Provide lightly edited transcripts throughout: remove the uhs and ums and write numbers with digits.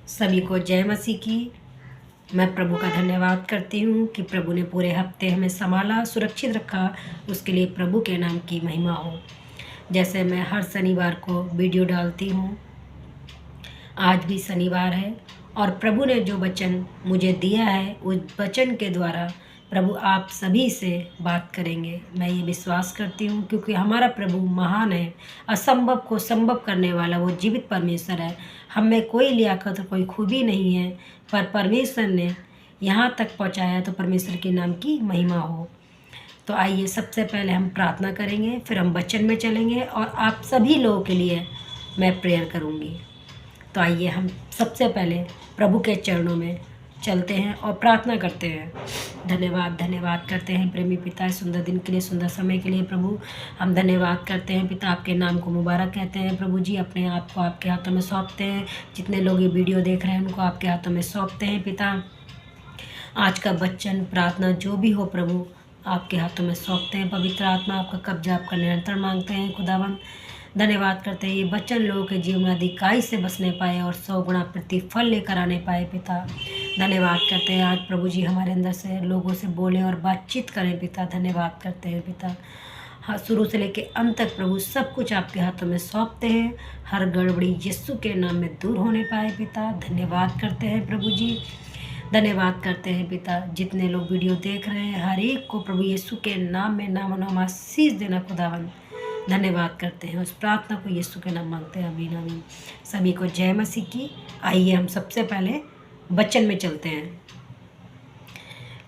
सभी को जय मसीह की। मैं प्रभु का धन्यवाद करती हूँ कि प्रभु ने पूरे हफ्ते हमें संभाला, सुरक्षित रखा। उसके लिए प्रभु के नाम की महिमा हो। जैसे मैं हर शनिवार को वीडियो डालती हूँ, आज भी शनिवार है और प्रभु ने जो वचन मुझे दिया है उस वचन के द्वारा प्रभु आप सभी से बात करेंगे। मैं ये विश्वास करती हूँ क्योंकि हमारा प्रभु महान है, असंभव को संभव करने वाला वो जीवित परमेश्वर है। हम में कोई लियाकत और कोई खूबी नहीं है, पर परमेश्वर ने यहाँ तक पहुँचाया तो परमेश्वर के नाम की महिमा हो। तो आइए सबसे पहले हम प्रार्थना करेंगे, फिर हम वचन में चलेंगे और आप सभी लोगों के लिए मैं प्रेयर करूँगी। तो आइए हम सबसे पहले प्रभु के चरणों में चलते हैं और प्रार्थना करते हैं। धन्यवाद करते हैं प्रेमी पिता, इस सुंदर दिन के लिए, सुंदर समय के लिए प्रभु हम धन्यवाद करते हैं पिता। आपके नाम को मुबारक कहते हैं प्रभु जी। अपने आप को आपके हाथों में सौंपते हैं। जितने लोग ये वीडियो देख रहे हैं उनको आपके हाथों में सौंपते हैं पिता। आज का वचन, प्रार्थना जो भी हो प्रभु आपके हाथों में सौंपते हैं। पवित्र आत्मा आपका कब्जा, आपका नियंत्रण मांगते हैं खुदावन। धन्यवाद करते हैं ये वचन लोगों के जीवन में अधिकाई से बसने पाए और 100 गुना प्रतिफल लेकर आने पाए पिता। धन्यवाद करते हैं आज प्रभु जी हमारे अंदर से लोगों से बोलें और बातचीत करें पिता। धन्यवाद करते हैं पिता। हाँ, शुरू से लेके अंत तक प्रभु सब कुछ आपके हाथों में सौंपते हैं। हर गड़बड़ी यीशु के नाम में दूर होने पाए पिता। धन्यवाद करते हैं प्रभु जी। धन्यवाद करते हैं पिता। जितने लोग वीडियो देख रहे हैं हर एक को प्रभु यीशु के नाम में नाम आशीष देना खुदावन। धन्यवाद करते हैं। उस प्रार्थना को यीशु के नाम मांगते हैं, आमीन आमीन। सभी को जय मसीह की। आइए हम सबसे पहले वचन में चलते हैं।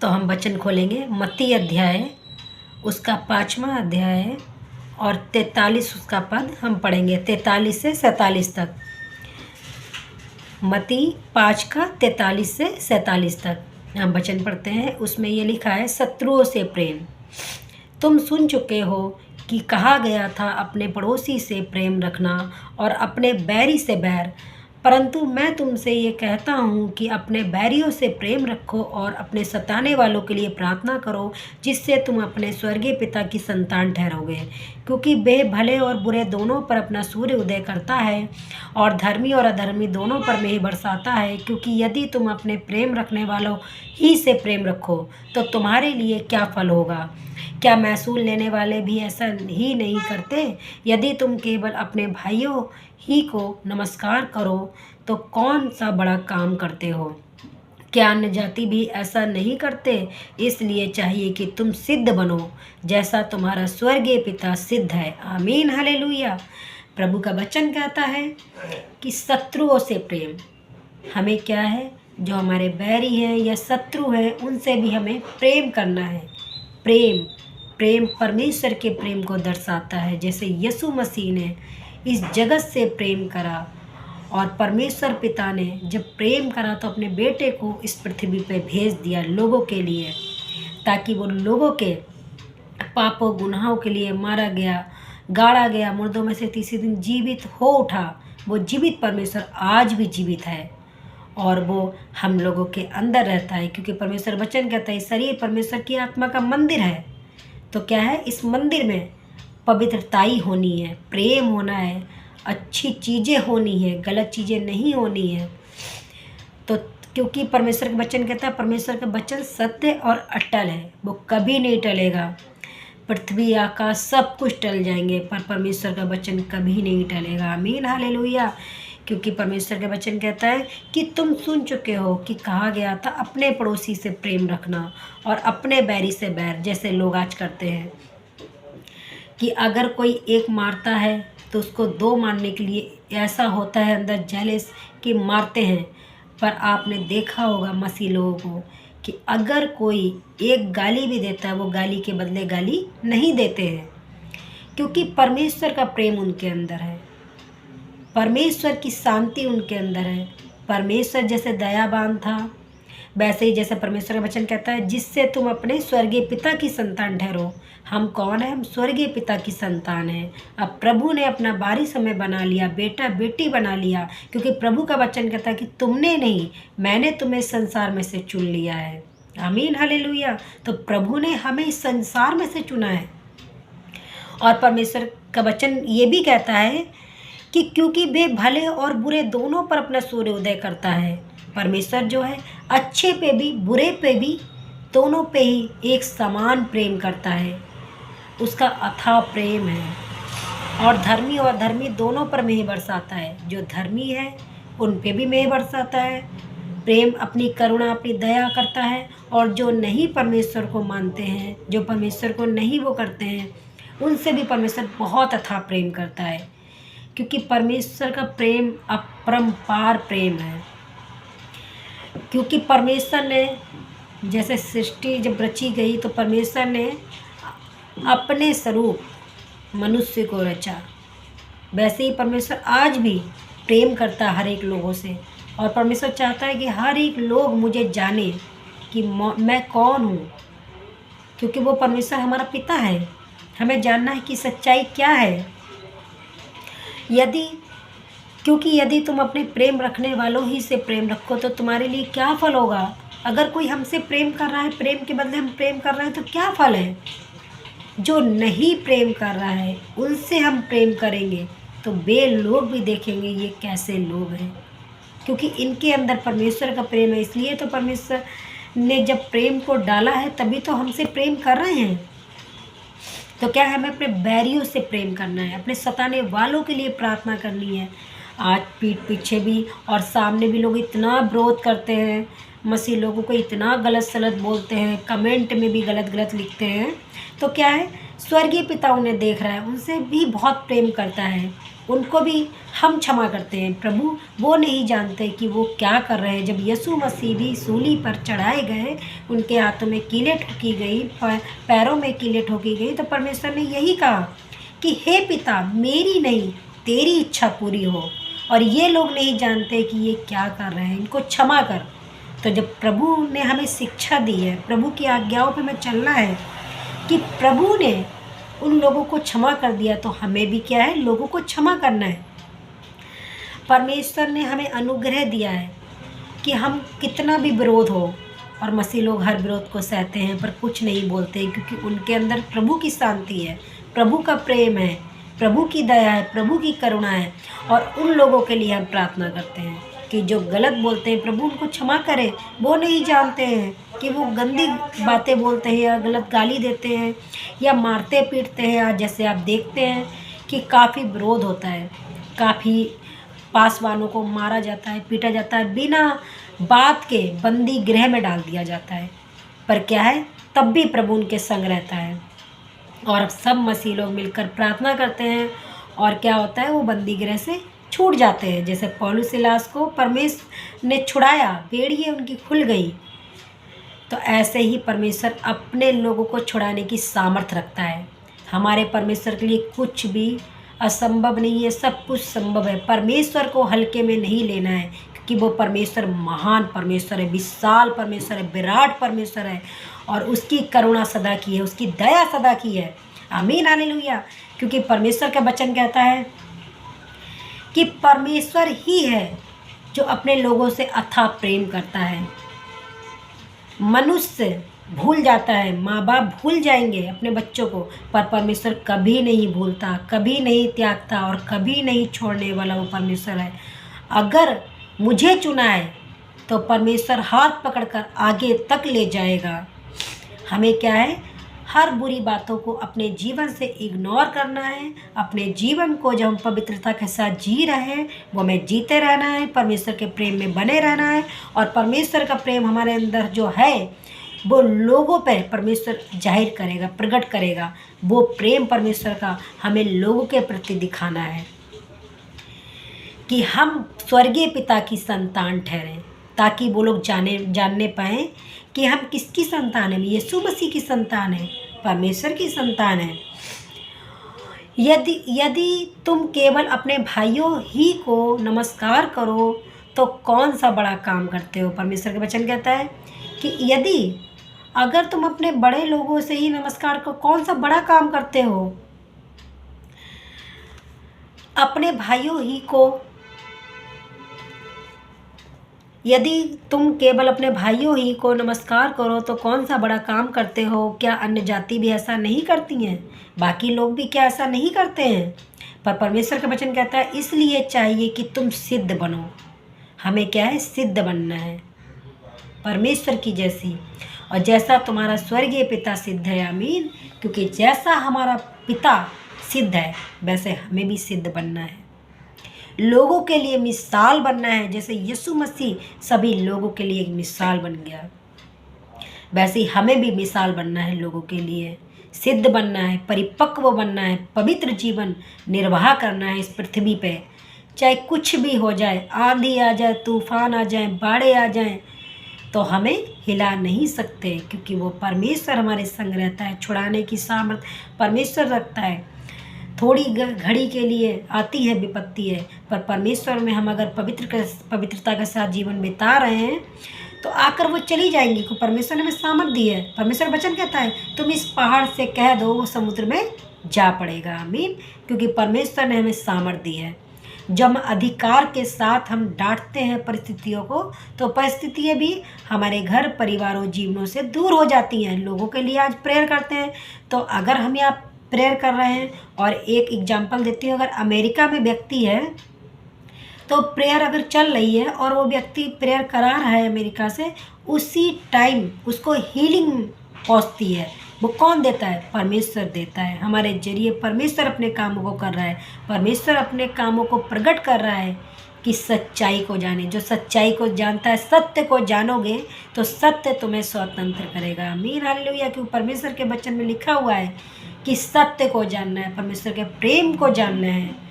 तो हम वचन खोलेंगे मत्ती अध्याय, उसका 5वां अध्याय है और 43 उसका पद हम पढ़ेंगे, 43 से 47 तक। मत्ती 5 का 43 से 47 तक हम वचन पढ़ते हैं। उसमें ये लिखा है, शत्रुओं से प्रेम। तुम सुन चुके हो कि कहा गया था अपने पड़ोसी से प्रेम रखना और अपने बैरी से बैर, परंतु मैं तुमसे ये कहता हूँ कि अपने बैरियों से प्रेम रखो और अपने सताने वालों के लिए प्रार्थना करो, जिससे तुम अपने स्वर्गीय पिता की संतान ठहरोगे। क्योंकि वे भले और बुरे दोनों पर अपना सूर्य उदय करता है और धर्मी और अधर्मी दोनों पर मेघ बरसाता है। क्योंकि यदि तुम अपने प्रेम रखने वालों ही से प्रेम रखो तो तुम्हारे लिए क्या फल होगा? क्या महसूल लेने वाले भी ऐसा ही नहीं करते? यदि तुम केवल अपने भाइयों ही को नमस्कार करो तो कौन सा बड़ा काम करते हो? क्या अन्य जाति भी ऐसा नहीं करते? इसलिए चाहिए कि तुम सिद्ध बनो जैसा तुम्हारा स्वर्गीय पिता सिद्ध है। आमीन, हालेलुया। प्रभु का वचन कहता है कि शत्रुओं से प्रेम। हमें क्या है, जो हमारे बैरी हैं या शत्रु हैं उनसे भी हमें प्रेम करना है। प्रेम परमेश्वर के प्रेम को दर्शाता है। जैसे यीशु मसीह ने इस जगत से प्रेम करा और परमेश्वर पिता ने जब प्रेम करा तो अपने बेटे को इस पृथ्वी पे भेज दिया लोगों के लिए, ताकि वो लोगों के पापों गुनाहों के लिए मारा गया, गाड़ा गया, मुर्दों में से तीसरे दिन जीवित हो उठा। वो जीवित परमेश्वर आज भी जीवित है और वो हम लोगों के अंदर रहता है। क्योंकि परमेश्वर वचन कहता है शरीर परमेश्वर की आत्मा का मंदिर है। तो क्या है, इस मंदिर में पवित्रताई होनी है, प्रेम होना है, अच्छी चीज़ें होनी है, गलत चीज़ें नहीं होनी है। तो क्योंकि परमेश्वर का वचन कहता है, परमेश्वर का वचन सत्य और अटल है, वो कभी नहीं टलेगा। पृथ्वी आकाश सब कुछ टल जाएंगे पर परमेश्वर का वचन कभी नहीं टलेगा। आमीन, हालेलुया। क्योंकि परमेश्वर का वचन कहता है कि तुम सुन चुके हो कि कहा गया था अपने पड़ोसी से प्रेम रखना और अपने बैरी से बैर, जैसे लोग आज करते हैं कि अगर कोई एक मारता है तो उसको दो मारने के लिए ऐसा होता है अंदर जेलस कि मारते हैं। पर आपने देखा होगा मसीह लोगों को कि अगर कोई एक गाली भी देता है वो गाली के बदले गाली नहीं देते हैं, क्योंकि परमेश्वर का प्रेम उनके अंदर है, परमेश्वर की शांति उनके अंदर है। परमेश्वर जैसे दयावान था वैसे ही जैसे परमेश्वर का वचन कहता है जिससे तुम अपने स्वर्गीय पिता की संतान ठहरो। हम कौन है? हम स्वर्गीय पिता की संतान हैं। अब प्रभु ने अपना बारी समय बना लिया, बेटा बेटी बना लिया, क्योंकि प्रभु का वचन कहता है कि तुमने नहीं, मैंने तुम्हें संसार में से चुन लिया है। आमीन, हालेलुया। तो प्रभु ने हमें इस संसार में से चुना है। और परमेश्वर का वचन ये भी कहता है कि क्योंकि वे भले और बुरे दोनों पर अपना सूर्योदय करता है। परमेश्वर जो है अच्छे पे भी बुरे पे भी दोनों पे ही एक समान प्रेम करता है, उसका अथाह प्रेम है। और धर्मी दोनों पर मेह बरसाता है। जो धर्मी है उन पे भी मेह बरसाता है, प्रेम अपनी करुणा अपनी दया करता है। और जो नहीं परमेश्वर को मानते हैं, जो परमेश्वर को नहीं वो करते हैं, उनसे भी परमेश्वर बहुत अथाह प्रेम करता है, क्योंकि परमेश्वर का प्रेम अपरंपार प्रेम है। क्योंकि परमेश्वर ने जैसे सृष्टि जब रची गई तो परमेश्वर ने अपने स्वरूप मनुष्य को रचा, वैसे ही परमेश्वर आज भी प्रेम करता है हर एक लोगों से। और परमेश्वर चाहता है कि हर एक लोग मुझे जाने कि मैं कौन हूँ, क्योंकि वो परमेश्वर हमारा पिता है। हमें जानना है कि सच्चाई क्या है। क्योंकि यदि तुम अपने प्रेम रखने वालों ही से प्रेम रखो तो तुम्हारे लिए क्या फल होगा। अगर कोई हमसे प्रेम कर रहा है, प्रेम के बदले हम प्रेम कर रहे हैं, तो क्या फल है। जो नहीं प्रेम कर रहा है उनसे हम प्रेम करेंगे तो वे लोग भी देखेंगे ये कैसे लोग हैं, क्योंकि इनके अंदर परमेश्वर का प्रेम है। इसलिए तो परमेश्वर ने जब प्रेम को डाला है तभी तो हमसे प्रेम कर रहे हैं। तो क्या है, हमें अपने बैरियों से प्रेम करना है, अपने सताने वालों के लिए प्रार्थना करनी है। आज पीठ पीछे भी और सामने भी लोग इतना विरोध करते हैं, मसीह लोगों को इतना गलत सलत बोलते हैं, कमेंट में भी गलत गलत लिखते हैं। तो क्या है, स्वर्गीय पिता उन्हें देख रहा है, उनसे भी बहुत प्रेम करता है, उनको भी हम क्षमा करते हैं। प्रभु वो नहीं जानते कि वो क्या कर रहे हैं। जब यीशु मसीह भी सूली पर चढ़ाए गए, उनके हाथों में कीलें ठोकी गई, पैरों में कीलें ठोकी गई, तो परमेश्वर ने यही कहा कि हे पिता, मेरी नहीं तेरी इच्छा पूरी हो। और ये लोग नहीं जानते कि ये क्या कर रहे हैं, इनको क्षमा कर। तो जब प्रभु ने हमें शिक्षा दी है, प्रभु की आज्ञाओं पे हमें चलना है, कि प्रभु ने उन लोगों को क्षमा कर दिया, तो हमें भी क्या है, लोगों को क्षमा करना है। परमेश्वर ने हमें अनुग्रह दिया है कि हम कितना भी विरोध हो, और मसीह लोग हर विरोध को सहते हैं पर कुछ नहीं बोलते, क्योंकि उनके अंदर प्रभु की शांति है, प्रभु का प्रेम है, प्रभु की दया है, प्रभु की करुणा है। और उन लोगों के लिए हम प्रार्थना करते हैं कि जो गलत बोलते हैं, प्रभु उनको क्षमा करे। वो नहीं जानते हैं कि वो गंदी बातें बोलते हैं या गलत गाली देते हैं या मारते पीटते हैं। आज जैसे आप देखते हैं कि काफ़ी विरोध होता है, काफ़ी पासवानों को मारा जाता है, पीटा जाता है, बिना बात के बंदी गृह में डाल दिया जाता है। पर क्या है, तब भी प्रभु उनके संग रहता है और सब मसीह लोग मिलकर प्रार्थना करते हैं, और क्या होता है, वो बंदी गृह से छूट जाते हैं। जैसे पौलुस सिलास को परमेश्वर ने छुड़ाया, बेड़ियाँ उनकी खुल गई, तो ऐसे ही परमेश्वर अपने लोगों को छुड़ाने की सामर्थ्य रखता है। हमारे परमेश्वर के लिए कुछ भी असंभव नहीं है, सब कुछ संभव है। परमेश्वर को हल्के में नहीं लेना है, क्योंकि वो परमेश्वर महान परमेश्वर है, विशाल परमेश्वर है, विराट परमेश्वर है, और उसकी करुणा सदा की है, उसकी दया सदा की है। आमीन, हालेलुया। क्योंकि परमेश्वर का वचन कहता है कि परमेश्वर ही है जो अपने लोगों से अथाह प्रेम करता है। मनुष्य भूल जाता है, माँ बाप भूल जाएंगे अपने बच्चों को, पर परमेश्वर कभी नहीं भूलता, कभी नहीं त्यागता और कभी नहीं छोड़ने वाला वो परमेश्वर है। अगर मुझे चुना है तो परमेश्वर हाथ पकड़कर आगे तक ले जाएगा। हमें क्या है, हर बुरी बातों को अपने जीवन से इग्नोर करना है। अपने जीवन को जब हम पवित्रता के साथ जी रहे हैं, वो हमें जीते रहना है, परमेश्वर के प्रेम में बने रहना है। और परमेश्वर का प्रेम हमारे अंदर जो है वो लोगों पे परमेश्वर जाहिर करेगा, प्रकट करेगा। वो प्रेम परमेश्वर का हमें लोगों के प्रति दिखाना है कि हम स्वर्गीय पिता की संतान ठहरें, ताकि वो लोग जानने पाएँ कि हम किसकी संतान है। यीशु मसीह की संतान है, परमेश्वर की संतान है। यदि तुम केवल अपने भाइयों ही को नमस्कार करो तो कौन सा बड़ा काम करते हो। परमेश्वर का वचन कहता है कि अगर तुम अपने बड़े लोगों से ही नमस्कार करो, कौन सा बड़ा काम करते हो। अपने भाइयों ही को, यदि तुम केवल अपने भाइयों ही को नमस्कार करो तो कौन सा बड़ा काम करते हो। क्या अन्य जाति भी ऐसा नहीं करती हैं? बाकी लोग भी क्या ऐसा नहीं करते हैं? पर परमेश्वर का वचन कहता है इसलिए चाहिए कि तुम सिद्ध बनो। हमें क्या है? सिद्ध बनना है परमेश्वर की जैसी, और जैसा तुम्हारा स्वर्गीय पिता सिद्ध है। आमीन। क्योंकि जैसा हमारा पिता सिद्ध है वैसे हमें भी सिद्ध बनना है, लोगों के लिए मिसाल बनना है। जैसे यीशु मसीह सभी लोगों के लिए एक मिसाल बन गया, वैसे ही हमें भी मिसाल बनना है, लोगों के लिए सिद्ध बनना है, परिपक्व बनना है, पवित्र जीवन निर्वाह करना है इस पृथ्वी पे। चाहे कुछ भी हो जाए, आंधी आ जाए, तूफान आ जाए, बाढ़ें आ जाएं, तो हमें हिला नहीं सकते, क्योंकि वो परमेश्वर हमारे संग रहता है। छुड़ाने की सामर्थ्य परमेश्वर रखता है। थोड़ी घड़ी के लिए आती है विपत्ति है, पर परमेश्वर में हम अगर पवित्रता के साथ जीवन बिता रहे हैं तो आकर वो चली जाएंगी, क्योंकि परमेश्वर ने हमें सामर्थ दी है। परमेश्वर वचन कहता है तुम इस पहाड़ से कह दो वो समुद्र में जा पड़ेगा। आमीन। क्योंकि परमेश्वर ने हमें सामर्थ दी है। जब हम अधिकार के साथ हम डांटते हैं परिस्थितियों को, तो परिस्थितियाँ भी हमारे घर परिवारों जीवनों से दूर हो जाती हैं। लोगों के लिए आज प्रेयर करते हैं, तो अगर हम यहाँ प्रेयर कर रहे हैं, और एक एग्जाम्पल देती हूँ, अगर अमेरिका में व्यक्ति है तो प्रेयर अगर चल रही है और वो व्यक्ति प्रेयर करा रहा है अमेरिका से, उसी टाइम उसको हीलिंग पहुँचती है। वो कौन देता है? परमेश्वर देता है। हमारे जरिए परमेश्वर अपने कामों को कर रहा है। परमेश्वर अपने कामों को प्रकट कर रहा है कि सच्चाई को जाने। जो सच्चाई को जानता है, सत्य को जानोगे तो सत्य तुम्हें स्वतंत्र करेगा। आमीन हालेलुया। क्योंकि परमेश्वर के वचन में लिखा हुआ है कि सत्य को जानना है, परमेश्वर के प्रेम को जानना है।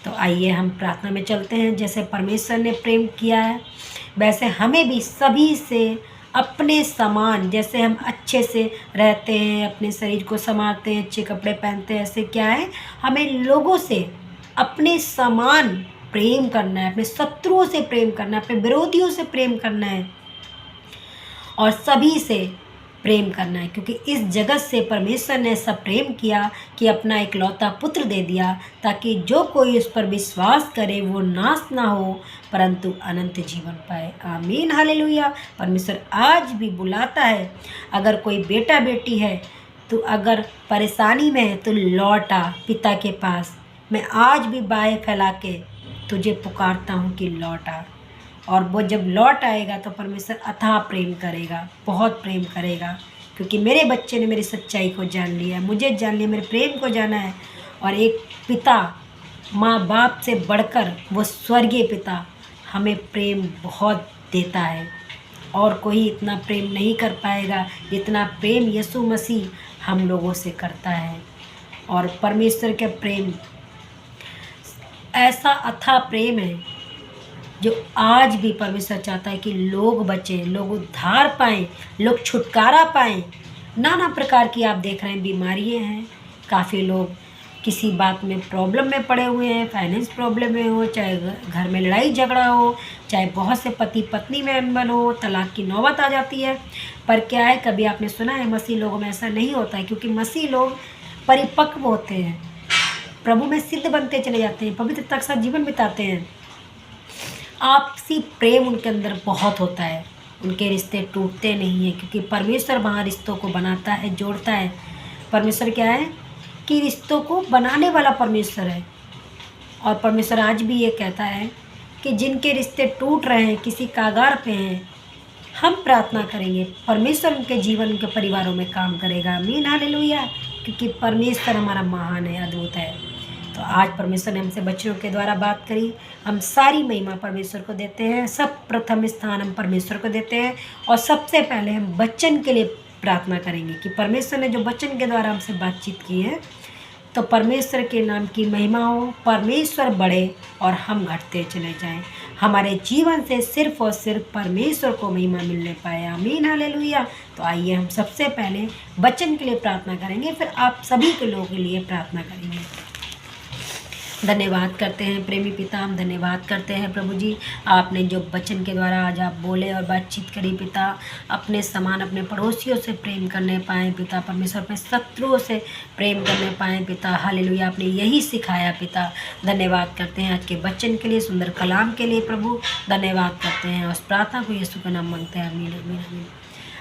तो आइए हम प्रार्थना में चलते हैं। जैसे परमेश्वर ने प्रेम किया है वैसे हमें भी सभी से अपने समान, जैसे हम अच्छे से रहते हैं, अपने शरीर को संभालते हैं, अच्छे कपड़े पहनते हैं, ऐसे क्या है, हमें लोगों से अपने समान प्रेम करना है, अपने शत्रुओं से प्रेम करना है, अपने विरोधियों से प्रेम करना है, और सभी से प्रेम करना है। क्योंकि इस जगत से परमेश्वर ने ऐसा प्रेम किया कि अपना इकलौता पुत्र दे दिया, ताकि जो कोई उस पर विश्वास करे वो नाश ना हो परंतु अनंत जीवन पाए। आमीन हालेलुया। परमेश्वर आज भी बुलाता है। अगर कोई बेटा बेटी है तो अगर परेशानी में है तो लौट आ पिता के पास। मैं आज भी बाहें फैला के तुझे पुकारता हूँ कि लौट आ। और वो जब लौट आएगा तो परमेश्वर अथाह प्रेम करेगा, बहुत प्रेम करेगा। क्योंकि मेरे बच्चे ने मेरी सच्चाई को जान लिया है, मुझे जान लिया, मेरे प्रेम को जाना है। और एक पिता, माँ बाप से बढ़कर वो स्वर्गीय पिता हमें प्रेम बहुत देता है, और कोई इतना प्रेम नहीं कर पाएगा जितना प्रेम यीशु मसीह हम लोगों से करता है। और परमेश्वर का प्रेम ऐसा अथाह प्रेम है जो आज भी परमेश्वर चाहता है कि लोग बचें, लोग उद्धार पाएँ, लोग छुटकारा पाएँ। नाना प्रकार की आप देख रहे हैं बीमारियाँ हैं, काफ़ी लोग किसी बात में प्रॉब्लम में पड़े हुए हैं, फाइनेंस प्रॉब्लम में हो, चाहे घर में लड़ाई झगड़ा हो, चाहे बहुत से पति पत्नी में अनबन हो, तलाक की नौबत आ जाती है। पर क्या है, कभी आपने सुना है मसीह लोगों में ऐसा नहीं होता है? क्योंकि मसीह लोग परिपक्व होते हैं, प्रभु में सिद्ध बनते चले जाते हैं, पवित्रता के साथ जीवन बिताते हैं। आपसी प्रेम उनके अंदर बहुत होता है, उनके रिश्ते टूटते नहीं हैं, क्योंकि परमेश्वर वहाँ रिश्तों को बनाता है, जोड़ता है। परमेश्वर क्या है कि रिश्तों को बनाने वाला परमेश्वर है। और परमेश्वर आज भी ये कहता है कि जिनके रिश्ते टूट रहे हैं, किसी कागार पे हैं, हम प्रार्थना करेंगे, परमेश्वर उनके जीवन, उनके परिवारों में काम करेगा। आमीन हालेलुया। क्योंकि परमेश्वर हमारा महान है, अद्भुत है। तो आज परमेश्वर ने हमसे बच्चों के द्वारा बात करी। हम सारी महिमा परमेश्वर को देते हैं, सब प्रथम स्थान हम परमेश्वर को देते हैं। और सबसे पहले हम वचन के लिए प्रार्थना करेंगे कि परमेश्वर ने जो वचन के द्वारा हमसे बातचीत की है, तो परमेश्वर के नाम की महिमा हो, परमेश्वर बढ़े और हम घटते चले जाएं। हमारे जीवन से सिर्फ और सिर्फ परमेश्वर को महिमा मिलने पाए। आमीन हालेलुया। तो आइए हम सबसे पहले वचन के लिए प्रार्थना करेंगे, फिर आप सभी के लोगों के लिए प्रार्थना करेंगे। धन्यवाद करते हैं प्रेमी पिता, हम धन्यवाद करते हैं प्रभु जी, आपने जो वचन के द्वारा आज आप बोले और बातचीत करी पिता, अपने समान अपने पड़ोसियों से प्रेम करने पाएँ पिता, परमेश्वर अपने शत्रुओं से प्रेम करने पाएँ पिता। हालेलुया, आपने यही सिखाया पिता। धन्यवाद करते हैं आज के वचन के लिए, सुंदर कलाम के लिए प्रभु, धन्यवाद करते हैं। और प्रार्थना को यीशु का नाम मांगते हैं, आमीन आमीन आमीन।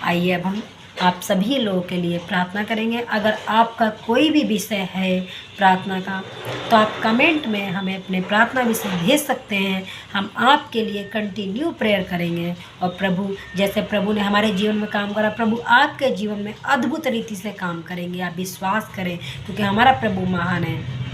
आइए अब हम आप सभी लोगों के लिए प्रार्थना करेंगे। अगर आपका कोई भी विषय है प्रार्थना का, तो आप कमेंट में हमें अपने प्रार्थना विषय भेज सकते हैं। हम आपके लिए कंटिन्यू प्रेयर करेंगे। और प्रभु, जैसे प्रभु ने हमारे जीवन में काम करा, प्रभु आपके जीवन में अद्भुत रीति से काम करेंगे। आप विश्वास करें, क्योंकि हमारा प्रभु महान है।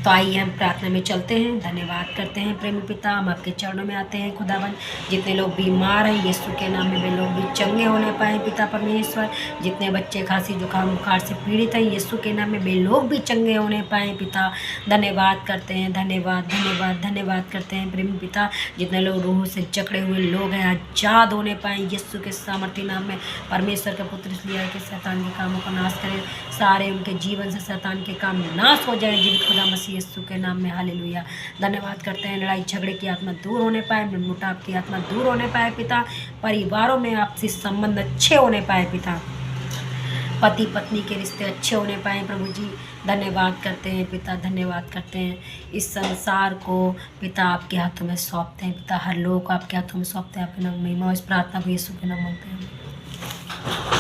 तो आइए हम प्रार्थना में चलते हैं। धन्यवाद करते हैं प्रेमी पिता, हम आपके चरणों में आते हैं खुदावन। जितने लोग बीमार हैं यीशु के नाम में वे लोग भी चंगे होने पाए पिता परमेश्वर। जितने बच्चे खांसी जुकाम बुखार से पीड़ित हैं यीशु के नाम में वे लोग भी चंगे होने पाए पिता। धन्यवाद करते हैं, धन्यवाद धन्यवाद धन्यवाद करते हैं प्रेमी पिता। जितने लोग रूह से जकड़े हुए लोग हैं आजाद होने पाए यीशु के सामर्थ्य नाम में। परमेश्वर का पुत्र इसलिए कि शैतान के कामों का नाश करें, सारे उनके जीवन से शैतान के काम नाश हो जाए जीवित खुदा मसीह यीशु के नाम में। हालेलुया। धन्यवाद करते हैं, लड़ाई झगड़े की आत्मा दूर होने पाए, मनमुटाव की आत्मा दूर होने पाए पिता। परिवारों में आपसी संबंध अच्छे होने पाए पिता। पति पत्नी के रिश्ते अच्छे होने पाए प्रभु जी। धन्यवाद करते हैं पिता, धन्यवाद करते हैं। इस संसार को पिता आपके हाथों में सौंपते हैं पिता। हर लोग आपके हाथों में सौंपते हैं। आपके नाम में महिमा, इस प्रार्थना को यीशु के नाम मांगते हैं।